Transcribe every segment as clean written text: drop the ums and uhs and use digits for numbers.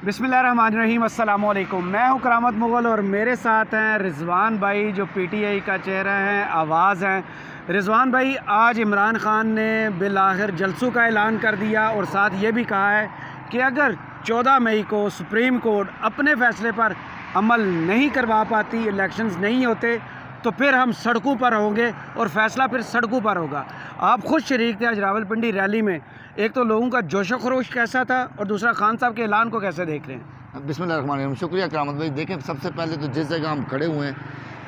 बिस्मिल्लाहिर्रहमानिर्रहीम, अस्सलाम वालेकुम। मैं हूं करामत मुग़ल और मेरे साथ हैं रिज़वान भाई जो पीटीआई का चेहरा हैं, आवाज़ हैं। रिज़वान भाई, आज इमरान ख़ान ने बिल-आखिर जलसों का ऐलान कर दिया और साथ ये भी कहा है कि अगर 14 मई को सुप्रीम कोर्ट अपने फ़ैसले पर अमल नहीं करवा पाती, इलेक्शंस नहीं होते, तो फिर हम सड़कों पर होंगे और फ़ैसला फिर सड़कों पर होगा। आप खुद शरीक थे आज रावलपिंडी रैली में। एक तो लोगों का जोशो खरोश कैसा था और दूसरा खान साहब के ऐलान को कैसे देख रहे हैं? बिस्मिल्लाहिर्रहमानिर्रहीम। शुक्रिया करामत भाई। देखें, सबसे पहले तो जिस जगह हम खड़े हुए हैं,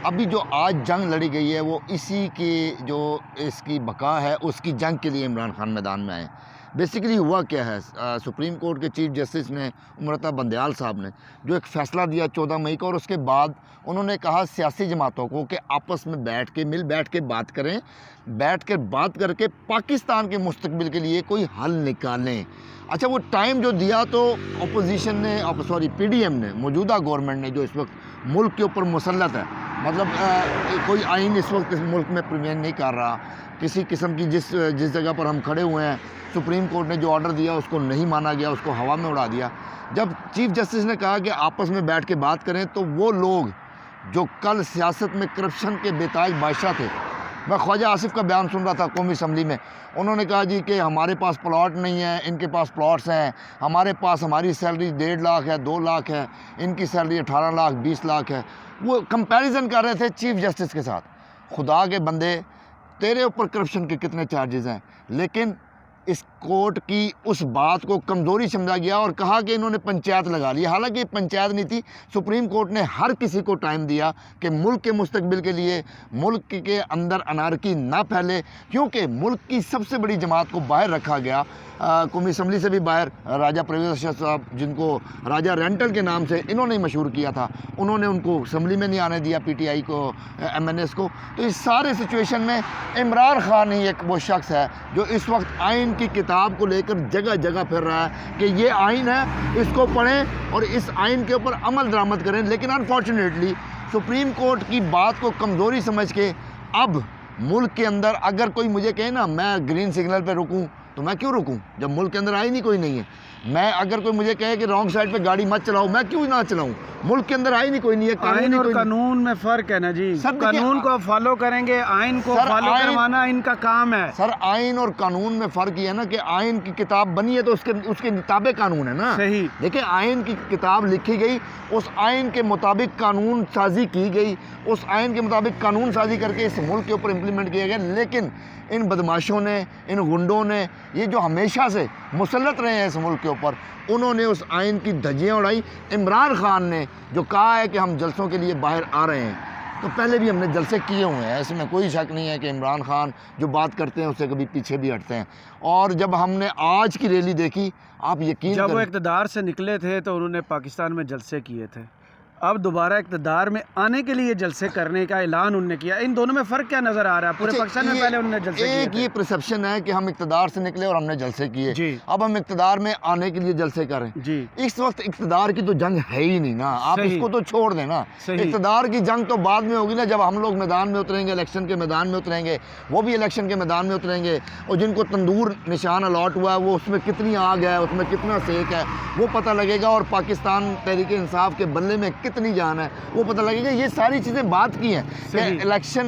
अभी जो आज जंग लड़ी गई है वो इसी की जो इसकी बका है उसकी जंग के लिए इमरान खान मैदान में आए। बेसिकली हुआ क्या है, सुप्रीम कोर्ट के चीफ जस्टिस ने उमरता बंदयाल साहब ने जो एक फ़ैसला दिया 14 मई को, और उसके बाद उन्होंने कहा सियासी जमातों को कि आपस में मिल बैठ के बात करें, बैठ कर बात करके पाकिस्तान के मुस्तकबिल के लिए कोई हल निकालें। अच्छा, वो टाइम जो दिया तो अपोजिशन ने पीडीएम ने, मौजूदा गवर्नमेंट ने जो इस वक्त मुल्क के ऊपर मुसल्लत है, मतलब कोई आइन इस वक्त इस मुल्क में प्रिवेंट नहीं कर रहा। किसी किस्म की जिस जगह पर हम खड़े हुए हैं, सुप्रीम कोर्ट ने जो ऑर्डर दिया उसको नहीं माना गया, उसको हवा में उड़ा दिया। जब चीफ जस्टिस ने कहा कि आपस में बैठ के बात करें, तो वो लोग जो कल सियासत में करप्शन के बेताज बादशाह थे, मैं ख्वाजा आसिफ का बयान सुन रहा था कौमी असम्बली में, उन्होंने कहा जी कि हमारे पास प्लॉट नहीं है, इनके पास प्लॉट्स हैं, हमारे पास हमारी सैलरी 1.5 लाख है, 2 लाख है, इनकी सैलरी 18 लाख 20 लाख है। वो कंपैरिजन कर रहे थे चीफ जस्टिस के साथ। खुदा के बंदे, तेरे ऊपर करप्शन के कितने चार्जेस हैं? लेकिन इस कोर्ट की उस बात को कमज़ोरी समझा गया और कहा कि इन्होंने पंचायत लगा ली। हालांकि पंचायत नहीं थी, सुप्रीम कोर्ट ने हर किसी को टाइम दिया कि मुल्क के मुस्तकबिल के लिए मुल्क के अंदर अनारकी ना फैले, क्योंकि मुल्क की सबसे बड़ी जमात को बाहर रखा गया, कौमी असम्बली से भी बाहर। राजा परवेज़ अशरफ साहब, जिनको राजा रेंटल के नाम से इन्होंने मशहूर किया था, उन्होंने उनको असम्बली में नहीं आने दिया, पीटीआई को, एमएनएस को। तो इस सारे सिचुएशन में इमरान खान ही एक वो शख्स है जो इस वक्त आइन की किताब को लेकर जगह जगह फिर रहा है कि ये आइन है, इसको पढ़ें और इस आइन के ऊपर अमल दरामद करें। लेकिन अनफॉर्चुनेटली सुप्रीम कोर्ट की बात को कमज़ोरी समझ के अब मुल्क के अंदर अगर कोई मुझे कहे ना मैं ग्रीन सिग्नल पे रुकूं, तो मैं क्यों रुकूं जब मुल्क के अंदर आइन ही कोई नहीं है। मैं अगर कोई मुझे कहे कि रॉन्ग साइड पे गाड़ी मत चलाओ, मैं क्यों ना चलाऊं? मुल्क के अंदर आइन ही कोई नहीं है। आइन और कानून में फ़र्क है ना जी। कानून को फॉलो करेंगे, आइन को फॉलो करवाना इनका काम है। सर, आइन और कानून में फ़र्क ये है ना कि आइन की किताब बनी है तो उसके मुताबिक कानून है ना। सही। देखिए, आइन की किताब लिखी गई, उस आइन के मुताबिक कानून साजी की गई, उस आइन के मुताबिक कानून साजी करके इस मुल्क के ऊपर इम्प्लीमेंट किया गया। लेकिन इन बदमाशों ने, इन गुंडों ने, ये जो हमेशा से मुसल्लत रहे हैं इस मुल्क के ऊपर, उन्होंने उस आइन की धज्जियाँ उड़ाई। इमरान खान ने जो कहा है कि हम जलसों के लिए बाहर आ रहे हैं, तो पहले भी हमने जलसे किए हुए हैं, इसमें कोई शक नहीं है कि इमरान खान जो बात करते हैं उससे कभी पीछे भी हटते हैं। और जब हमने आज की रैली देखी, आप यकीन जब वो इक़्तिदार से निकले थे तो उन्होंने पाकिस्तान में जलसे किए थे, अब दोबारा इक़्तिदार में आने के लिए जलसे करने का ऐलान उन्होंने किया। इन दोनों में फ़र्क क्या नज़र आ रहा है? पूरे पाकिस्तान में पहले उन्होंने जलसे किए थे। ये परसेप्शन है कि हम इक़्तिदार से निकले और हमने जलसे किए, अब हम इक़्तिदार में आने के लिए जलसे करें जी। इस वक्त इक़्तिदार की तो जंग है ही नहीं ना, आप इसको तो छोड़ देना। इक़्तिदार की जंग तो बाद में होगी ना, जब हम लोग मैदान में उतरेंगे, इलेक्शन के मैदान में उतरेंगे, वो भी इलेक्शन के मैदान में उतरेंगे, और जिनको तंदूर निशान अलॉट हुआ है वो उसमें कितनी आग है, उसमें कितना सेक है, वो पता लगेगा। और पाकिस्तान तहरीक इंसाफ के बल्ले में कितनी जान है, वो पता लगेगा। ये सारी चीज़ें बात की हैं कि इलेक्शन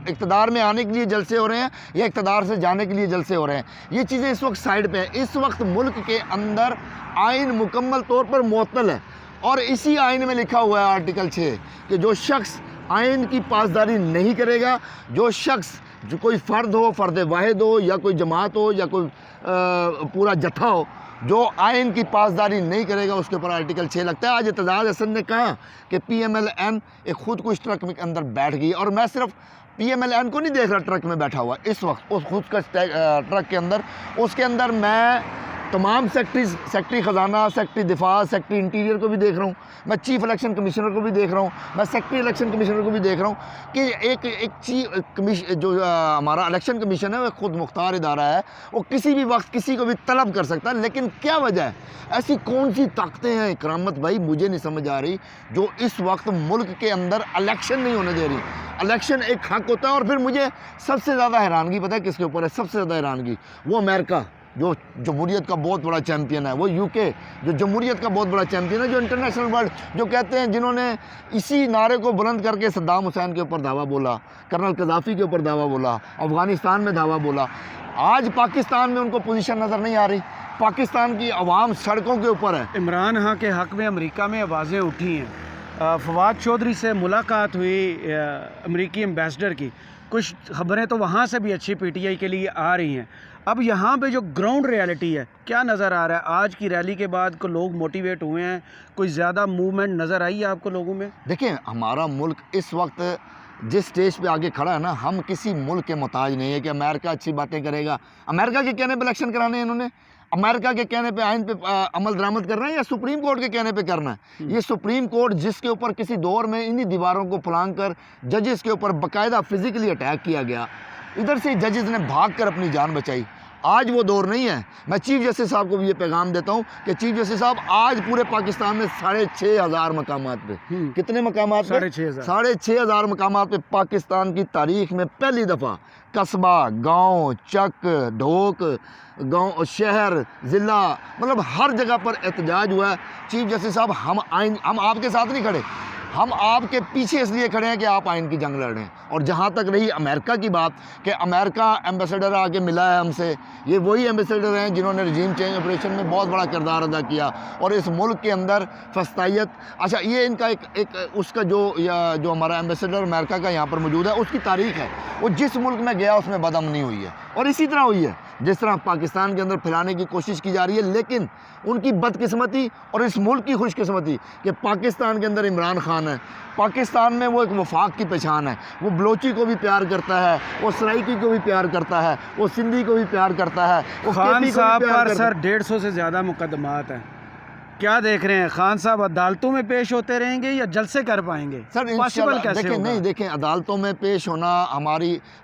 इक़्तिदार में आने के लिए जलसे हो रहे हैं या इक़्तिदार से जाने के लिए जलसे हो रहे हैं, ये चीज़ें इस वक्त साइड पे हैं। इस वक्त मुल्क के अंदर आइन मुकम्मल तौर पर मुअत्तल है, और इसी आइन में लिखा हुआ है आर्टिकल 6 कि जो शख्स आइन की पासदारी नहीं करेगा, जो शख्स, जो कोई फ़र्द हो, फ़र्द वाहिद हो, या कोई जमात हो, या कोई पूरा जत्था हो, जो आइन की पासदारी नहीं करेगा, उसके ऊपर आर्टिकल 6 लगता है। आज एतजाज़ हसन ने कहा कि PMLN एक खुद को इस ट्रक में अंदर बैठ गई, और मैं सिर्फ PMLN को नहीं देख रहा ट्रक में बैठा हुआ इस वक्त, उस खुद का ट्रक के अंदर, उसके अंदर मैं तमाम सेक्रेटरी ख़जाना, सेक्रेटरी दिफा, सेक्रेटरी इंटीरियर को भी देख रहा हूँ, मैं चीफ इलेक्शन कमिश्नर को भी देख रहा हूँ, मैं सेक्रेटरी इलेक्शन कमिश्नर को भी देख रहा हूँ कि एक चीफ जो हमारा इलेक्शन कमीशन है, वह खुद मुख्तार इदारा है, वो किसी भी वक्त किसी को भी तलब कर सकता है। लेकिन क्या वजह है, ऐसी कौन सी ताकतें हैं करामत भाई, मुझे नहीं समझ आ रही, जो इस वक्त मुल्क के अंदर इलेक्शन नहीं होने दे रही। इलेक्शन एक हक होता है। और फिर मुझे सबसे ज़्यादा हैरानगी पता है किसके ऊपर है? सबसे ज़्यादा हैरानगी वो अमेरिका, जो जमहूरियत का बहुत बड़ा चैम्पियन है, वो यूके जो जमहूरियत का बहुत बड़ा चैम्पियन है, जो इंटरनेशनल वर्ल्ड जो कहते हैं, जिन्होंने इसी नारे को बुलंद करके सद्दाम हुसैन के ऊपर दावा बोला, कर्नल कज़ाफ़ी के ऊपर दावा बोला, अफ़गानिस्तान में दावा बोला। आज पाकिस्तान में उनको पोजीशन नज़र नहीं आ रही, पाकिस्तान की आवाम सड़कों के ऊपर है। इमरान खान के हक़ में अमेरिका में आवाज़ें उठी हैं। फवाद चौधरी से मुलाकात हुई अमेरिकी एम्बेसडर की, कुछ खबरें तो वहाँ से भी अच्छी पीटीआई के लिए आ रही हैं। अब यहाँ पे जो ग्राउंड रियलिटी है, क्या नज़र आ रहा है? आज की रैली के बाद को लोग मोटिवेट हुए हैं, कोई ज़्यादा मूवमेंट नज़र आई है आपको लोगों में? देखिए, हमारा मुल्क इस वक्त जिस स्टेज पे आगे खड़ा है ना, हम किसी मुल्क के मोहताज नहीं है कि अमेरिका अच्छी बातें करेगा। अमेरिका के कहने पे इलेक्शन कराने हैं इन्होंने, अमेरिका के कहने पे आइन पे अमल दरामद करना है, या सुप्रीम कोर्ट के कहने पे करना है? ये सुप्रीम कोर्ट जिसके ऊपर किसी दौर में इन्हीं दीवारों को फलांग कर जजेस के ऊपर बाकायदा फिजिकली अटैक किया गया, इधर से जजेस ने भाग कर अपनी जान बचाई। आज वो दौर नहीं है। मैं चीफ जस्टिस साहब को भी ये पैगाम देता हूँ कि चीफ जस्टिस साहब, आज पूरे पाकिस्तान में 6,500 मकामात पे, कितने मकामात पे? 6,500 मकामात पे पाकिस्तान की तारीख में पहली दफ़ा कस्बा, गांव, चक, ढोक, गांव, शहर, ज़िला, मतलब हर जगह पर एहतजाज हुआ है। चीफ जस्टिस साहब, हम आपके साथ नहीं खड़े, हम आपके पीछे इसलिए खड़े हैं कि आप आइन की जंग लड़ रहे हैं। और जहाँ तक रही अमेरिका की बात कि अमेरिका एम्बेसडर आके मिला है हमसे, ये वही एम्बेसडर हैं जिन्होंने रजीम चेंज ऑपरेशन में बहुत बड़ा किरदार अदा किया और इस मुल्क के अंदर फस्तायत। अच्छा, ये इनका एक उसका जो हमारा एम्बेसडर अमेरिका का यहाँ पर मौजूद है, उसकी तारीख है, वो जिस मुल्क में गया उसमें बदअमनी हुई है, और इसी तरह हुई है जिस तरह पाकिस्तान के अंदर फैलाने की कोशिश की जा रही है। लेकिन उनकी बदकिस्मती और इस मुल्क की खुशकिस्मती कि पाकिस्तान के अंदर इमरान खान है, पाकिस्तान में वो एक वफाक की पहचान है। वो बलोची को भी प्यार करता है, वो सराइकी को भी प्यार करता है, वो सिंधी को भी प्यार करता है। वो खान साहब पर सर 150 से ज़्यादा मुकदमात हैं, क्या देख रहे हैं? खान साहब अदालतों में पेश होते रहेंगे या जलसे कर पाएंगे? सर पॉसिबल कैसे देखें, होगा? नहीं देखें, अदालतों में पेश होना,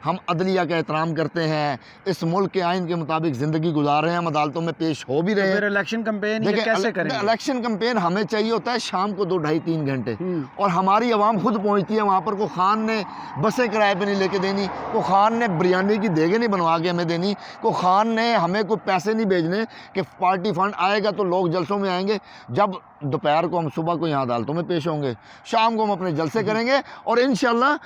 हम अदलिया का एहतराम करते हैं, इस मुल्क के आइन के मुताबिक ज़िंदगी गुजार रहे हैं, हम अदालतों में पेश हो भी रहे हैं। फिर इलेक्शन कैंपेन ये कैसे करेंगे? इलेक्शन कैंपेन हमें चाहिए होता है शाम को 2, 2.5, 3 घंटे, और हमारी आवाम खुद पहुँचती है वहाँ पर। को खान ने बसें किराए पर नहीं लेके देनी, को खान ने बिरयानी की देगे नहीं बनवा के हमें देनी, को खान ने हमें कोई पैसे नहीं भेजने कि पार्टी फंड आएगा तो लोग जलसों में आएंगे। जब दोपहर को हम सुबह को यहाँ अदालतों में पेश होंगे, शाम को हम अपने जलसे करेंगे, और इंशाल्लाह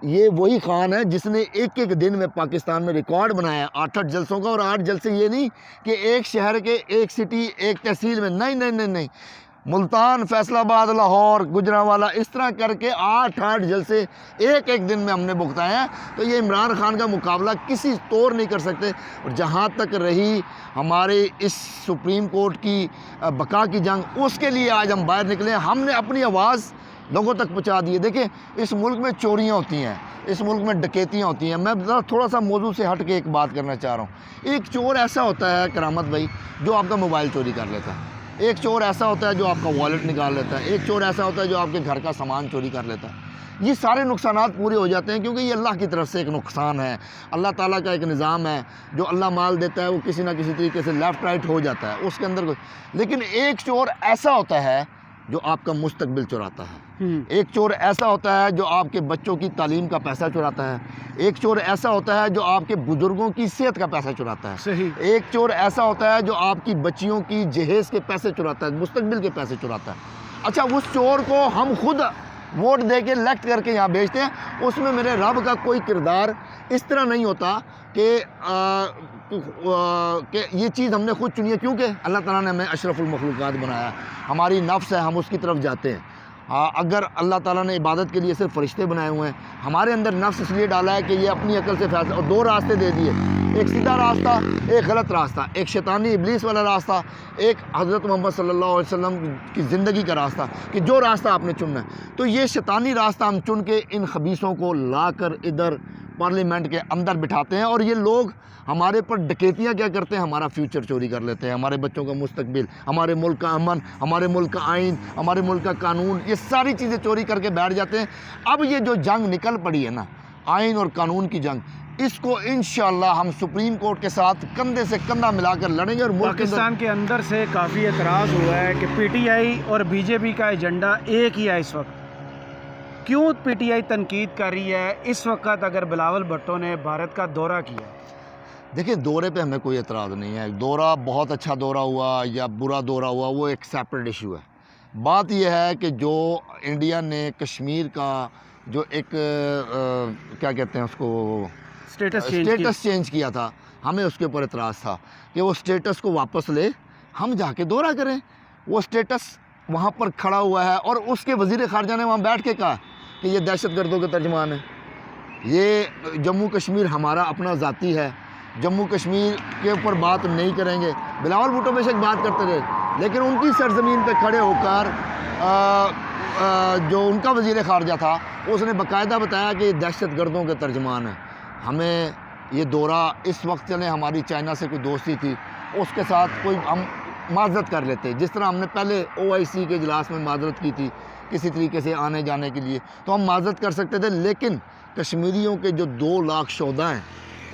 ये वही खान है जिसने एक दिन में पाकिस्तान में रिकॉर्ड बनाया 8-8 जलसों का। और 8 जलसे ये नहीं कि एक शहर के, एक सिटी, एक तहसील में, नहीं नहीं नहीं नहीं, मुल्तान, फैसलाबाद, लाहौर, गुजरांवाला, इस तरह करके 8-8 जलसे एक दिन में हमने भुगताए हैं। तो ये इमरान खान का मुकाबला किसी तौर नहीं कर सकते। और जहाँ तक रही हमारे इस सुप्रीम कोर्ट की बका की जंग, उसके लिए आज हम बाहर निकले हैं, हमने अपनी आवाज़ लोगों तक पहुँचा दी है। देखिए, इस मुल्क में चोरियाँ होती हैं, इस मुल्क में डकैतियाँ होती हैं। मैं ज़रा थोड़ा सा मौजू से हट के एक बात करना चाह रहा हूँ। एक चोर ऐसा होता है करामत भाई, जो आपका मोबाइल चोरी कर लेता है। एक चोर ऐसा होता है जो आपका वॉलेट निकाल लेता है। एक चोर ऐसा होता है जो आपके घर का सामान चोरी कर लेता है। ये सारे नुकसानात पूरे हो जाते हैं क्योंकि ये अल्लाह की तरफ से एक नुकसान है। अल्लाह ताला का एक निज़ाम है, जो अल्लाह माल देता है वो किसी ना किसी तरीके से लेफ़्ट राइट हो जाता है उसके अंदर कोई। लेकिन एक चोर ऐसा होता है जो आपका मुस्तकबिल चुराता है। एक चोर ऐसा होता है जो आपके बच्चों की तालीम का पैसा चुराता है। एक चोर ऐसा होता है जो आपके बुजुर्गों की सेहत का पैसा चुराता है। सही। एक चोर ऐसा होता है जो आपकी बच्चियों की जहेज़ के पैसे चुराता है, मुस्तकबिल के पैसे चुराता है। अच्छा, उस चोर को हम खुद वोट दे के इलेक्ट करके यहाँ भेजते हैं, उसमें मेरे रब का कोई किरदार इस तरह नहीं होता कि ये चीज़ हमने खुद चुनी है, क्योंकि अल्लाह ताला ने हमें अशरफुल मखलूक़ात बनाया। हमारी नफ्स है, हम उसकी तरफ जाते हैं। अगर अल्लाह ताला ने इबादत के लिए सिर्फ फरिश्ते बनाए हुए हैं, हमारे अंदर नफ्स इसलिए डाला है कि ये अपनी अकल से फैसला, और 2 रास्ते दे दिए, एक सीधा रास्ता, एक गलत रास्ता, एक शैतानी इब्लीस वाला रास्ता, एक हज़रत मोहम्मद सल्लल्लाहु अलैहि वसल्लम की ज़िंदगी का रास्ता, कि जो रास्ता आपने चुनना है। तो ये शैतानी रास्ता हम चुन के इन खबीसों को ला कर इधर पार्लियामेंट के अंदर बिठाते हैं, और ये लोग हमारे पर डकैतियाँ क्या करते हैं, हमारा फ्यूचर चोरी कर लेते हैं, हमारे बच्चों का मुस्तकबिल, हमारे मुल्क का अमन, हमारे मुल्क का आइन, हमारे मुल्क का कानून, ये सारी चीज़ें चोरी करके बैठ जाते हैं। अब ये जो जंग निकल पड़ी है ना, आइन और कानून की जंग, इसको इंशाअल्लाह हम सुप्रीम कोर्ट के साथ कंधे से कंधा मिलाकर लड़ेंगे। और पाकिस्तान के अंदर से काफ़ी एतराज़ हुआ है कि पीटीआई और बीजेपी का एजेंडा एक ही है इस वक्त। क्यों पीटीआई तनकीद कर रही है इस वक्त अगर बिलावल भुट्टो ने भारत का दौरा किया? देखिए, दौरे पे हमें कोई एतराज़ नहीं है। दौरा बहुत अच्छा दौरा हुआ या बुरा दौरा हुआ, वो एक सेपरेट इशू है। बात यह है कि जो इंडिया ने कश्मीर का जो एक क्या कहते हैं उसको, स्टेटस चेंज किया था, हमें उसके ऊपर एतराज़ था कि वो स्टेटस को वापस ले, हम जाके दौरा करें। वो स्टेटस वहाँ पर खड़ा हुआ है और उसके वज़ीर ख़ारजा ने वहाँ बैठ के कहा कि ये दहशतगर्दों के तर्जमान है, ये जम्मू कश्मीर हमारा अपना ज़ाती है, जम्मू कश्मीर के ऊपर बात नहीं करेंगे। बिलावल भुट्टो बेशक बात करते रहे, लेकिन उनकी सरजमीन पे खड़े होकर जो उनका वज़ीर ख़ारजा था, उसने बाकायदा बताया कि दहशतगर्दों के तर्जमान है। हमें ये दौरा इस वक्त चले, हमारी चाइना से कोई दोस्ती थी, उसके साथ कोई हम माजरत कर लेते, जिस तरह हमने पहले OIC के इजलास में माजरत की थी किसी तरीके से आने जाने के लिए, तो हम माजरत कर सकते थे। लेकिन कश्मीरियों के जो 2 लाख शोधा हैं,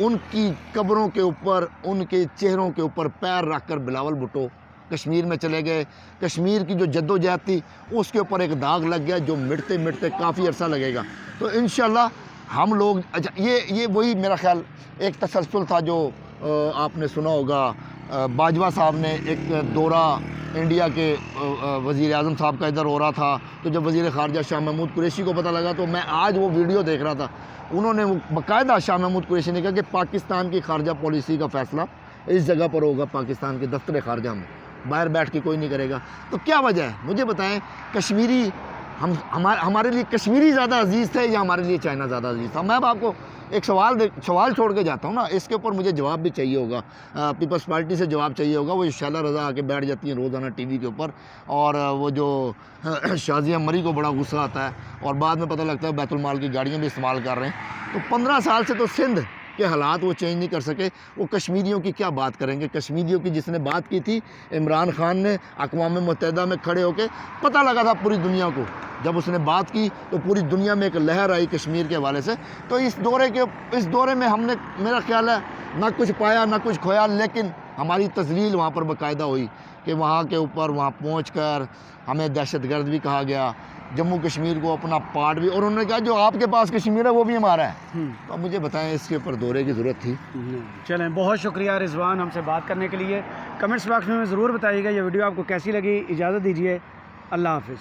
उनकी कब्रों के ऊपर, उनके चेहरों के ऊपर पैर रख कर बिलावल भुट्टो कश्मीर में चले गए। कश्मीर की जो जद्दोजहद थी, उसके ऊपर एक दाग लग गया जो मिटते मिटते काफ़ी अरसा लगेगा। तो इंशाल्लाह हम लोग, अच्छा, ये वही मेरा ख्याल एक तसलसल था जो आपने सुना होगा, बाजवा साहब ने एक दौरा इंडिया के वज़ीर आज़म साहब का इधर हो रहा था, तो जब वज़ीर ख़ारजा शाह महमूद कुरैशी को पता लगा, तो मैं आज वो वीडियो देख रहा था, उन्होंने बाकायदा शाह महमूद कुरैशी ने कहा कि पाकिस्तान की ख़ारजा पॉलिसी का फ़ैसला इस जगह पर होगा, पाकिस्तान के दफ्तर ख़ारजा में, बाहर बैठ के कोई नहीं करेगा। तो क्या वजह है, मुझे बताएं। कश्मीरी हमारे लिए कश्मीरी ज़्यादा अजीज़ थे या हमारे लिए चाइना ज़्यादा अजीज़ था? मैं अब आपको एक सवाल छोड़ के जाता हूँ ना, इसके ऊपर मुझे जवाब भी चाहिए होगा, पीपल्स पार्टी से जवाब चाहिए होगा। वो शैला रज़ा आके बैठ जाती हैं रोज़ाना TV के ऊपर, और वो जो शाज़िया मरी को बड़ा गुस्सा आता है, और बाद में पता लगता है बैतुल माल की गाड़ियाँ भी इस्तेमाल कर रहे हैं। तो 15 साल से तो सिंध के हालात वो चेंज नहीं कर सके, वो कश्मीरियों की क्या बात करेंगे? कश्मीरियों की जिसने बात की थी, इमरान खान ने अक़वाम मुत्तहिदा में खड़े होकर, पता लगा था पूरी दुनिया को, जब उसने बात की तो पूरी दुनिया में एक लहर आई कश्मीर के हवाले से। तो इस दौरे में हमने, मेरा ख्याल है, ना कुछ पाया ना कुछ खोया, लेकिन हमारी तज़लील वहाँ पर बाकायदा हुई कि वहाँ के ऊपर, वहाँ पहुँच कर हमें दहशतगर्द भी कहा गया, जम्मू कश्मीर को अपना पार्ट भी, और उन्होंने कहा जो आपके पास कश्मीर है वो भी हमारा है। तो अब मुझे बताएं, इसके ऊपर दौरे की ज़रूरत थी? चलें, बहुत शुक्रिया रिजवान हमसे बात करने के लिए। कमेंट्स बॉक्स में ज़रूर बताइएगा ये वीडियो आपको कैसी लगी। इजाज़त दीजिए, अल्लाह हाफ़िज़।